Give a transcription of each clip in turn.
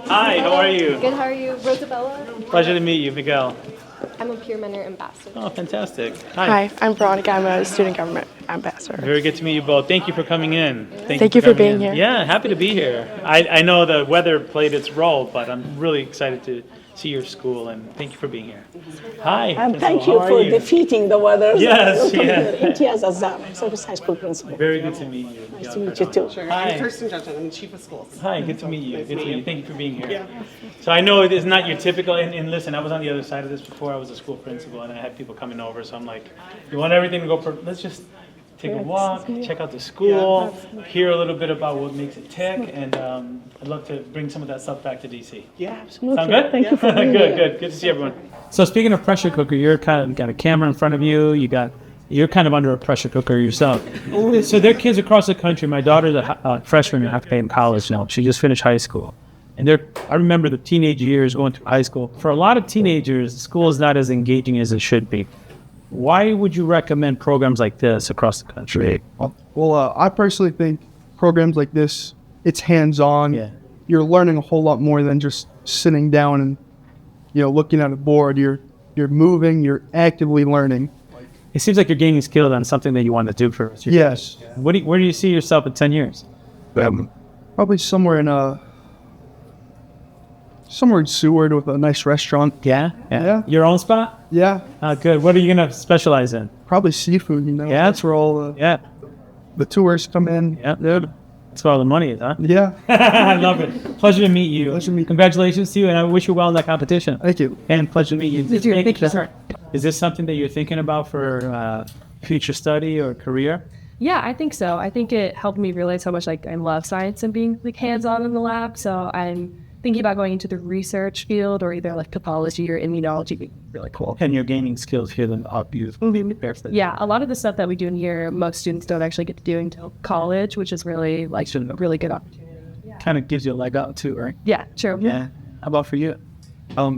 Hi, how are you? Good, how are you? Rosabella? Pleasure to meet you, Miguel. I'm a peer mentor ambassador. Oh, fantastic. Hi, I'm Veronica. I'm a student government ambassador. Very good to meet you both. Thank you for coming in. Thank you for coming being in. here. Yeah, happy to be here. I know the weather played its role, but I'm really excited to see your school, and thank you for being here. Hi. And Principal, thank you how are for defeating the weather. Yes, Welcome yeah. here. Imtiaz Azam, Service High School Principal. Very good to meet you. Nice to meet you too. Sure. Hi. I'm Kirsten Johnson. I'm the chief of schools. Hi, good to meet you. Good to meet you. Thank you for being here. Yeah. So I know it is not your typical, and listen, I was on the other side of this before. I was a school principal, and I had people coming over, so I'm like, you want everything to go, let's just take a walk, check out the school, hear a little bit about what makes it tick, and I'd love to bring some of that stuff back to DC. Yeah, absolutely. Sound good? Thank you for being Good, here. good to see everyone. So speaking of pressure cooker, you're kind of got a camera in front of you. You're kind of under a pressure cooker yourself. So there are kids across the country. My daughter's a freshman in college now. She just finished high school, and I remember the teenage years going through high school. For a lot of teenagers, school is not as engaging as it should be. Why would you recommend programs like this across the country? Well, I personally think programs like this, it's hands-on. Yeah. You're learning a whole lot more than just sitting down and, looking at a board. You're moving, you're actively learning. It seems like you're gaining skills on something that you want to do for us. Yes. Where do you see yourself in 10 years? Probably somewhere in Seward with a nice restaurant. Yeah? Yeah. Your own spot? Yeah. Good. What are you going to specialize in? Probably seafood, Yeah. That's where all Yeah. the tourists come in. Yeah. That's where all the money is, huh? Yeah. I love it. Pleasure to meet you. Pleasure to meet you. Congratulations to you, and I wish you well in that competition. Thank you. And pleasure to meet you. Thank you, sir. Is this something that you're thinking about for future study or career? Yeah, I think so. I think it helped me realize how much I love science and being hands-on in the lab. So I'm thinking about going into the research field or either pathology or immunology. Be really cool. And you're gaining skills here that help you prepare for that. Yeah, a lot of the stuff that we do in here, most students don't actually get to do until college, which is really a really good opportunity. Kind of gives you a leg up too, right? Yeah, true. Yeah. How about for you?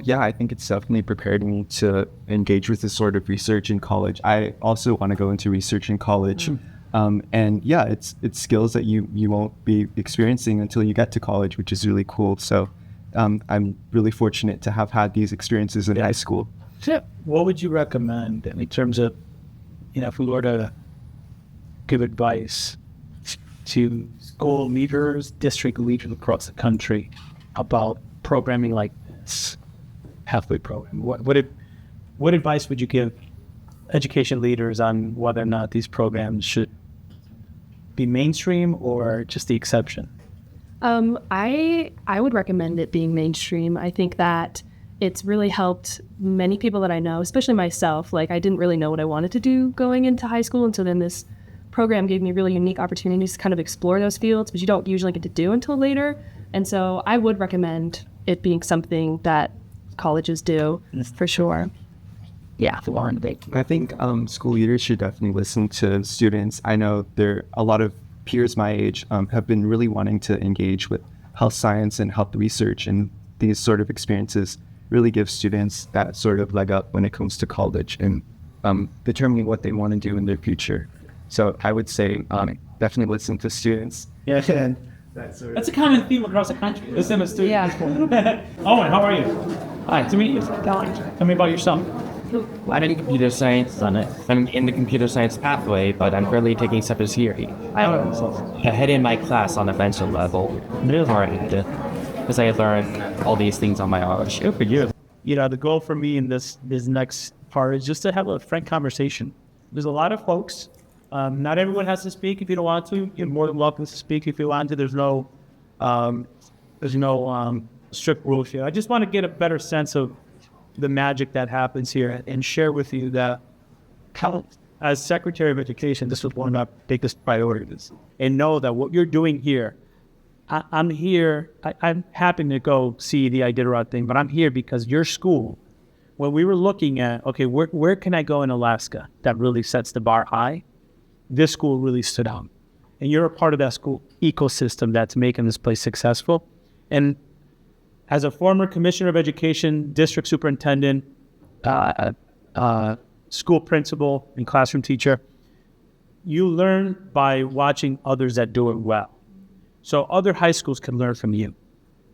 Yeah, I think it's definitely prepared me to engage with this sort of research in college. I also want to go into research in college. And yeah, it's skills that you won't be experiencing until you get to college, which is really cool. So I'm really fortunate to have had these experiences in high school. So what would you recommend in terms of, if we were to give advice to school leaders, district leaders across the country about programming like this, pathway program? What advice would you give education leaders on whether or not these programs should be mainstream or just the exception? I would recommend it being mainstream. I think that it's really helped many people that I know, especially myself. I didn't really know what I wanted to do going into high school, and so then this program gave me really unique opportunities to kind of explore those fields, which you don't usually get to do until later. And so I would recommend it being something that colleges do for sure. Yeah. I think school leaders should definitely listen to students. I know a lot of peers my age have been really wanting to engage with health science and health research, and these sort of experiences really give students that sort of leg up when it comes to college and determining what they want to do in their future. So I would say definitely listen to students. Yeah. That's a common theme across the country. Listen to students. Yeah. Owen, how are you? Hi, to meet you. Tell me about yourself. I'm in computer science. I'm in the computer science pathway, but I'm currently taking cybersecurity. I ahead in my class on a venture level. Because I learn all these things on my own. Good for you. The goal for me in this next part is just to have a frank conversation. There's a lot of folks. Not everyone has to speak if you don't want to. You're more than welcome to speak if you want to. There's no strict rules here. I just want to get a better sense of the magic that happens here and share with you that as Secretary of Education, this was one of my biggest priorities. And know that what you're doing here, I'm here, I'm happy to go see the Iditarod thing, but I'm here because your school, when we were looking at, okay, where can I go in Alaska that really sets the bar high? This school really stood out. And you're a part of that school ecosystem that's making this place successful. And as a former commissioner of education, district superintendent, school principal, and classroom teacher, you learn by watching others that do it well. So other high schools can learn from you.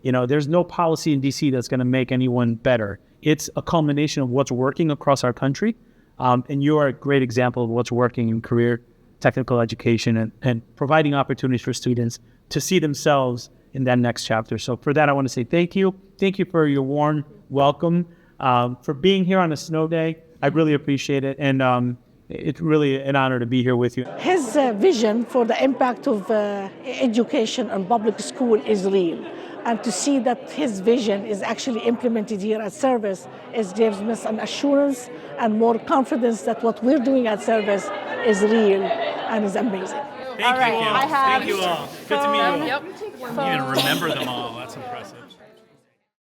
You know, there's no policy in DC that's going to make anyone better. It's a culmination of what's working across our country. And you are a great example of what's working in career technical education and providing opportunities for students to see themselves in that next chapter. So for that, I want to say thank you. Thank you for your warm welcome, for being here on a snow day. I really appreciate it. And it's really an honor to be here with you. His vision for the impact of education and public school is real. And to see that his vision is actually implemented here at Service gives us an assurance and more confidence that what we're doing at Service is real and is amazing. Thank you all. Thank you all. Good to meet you all. You even remember them all. That's impressive.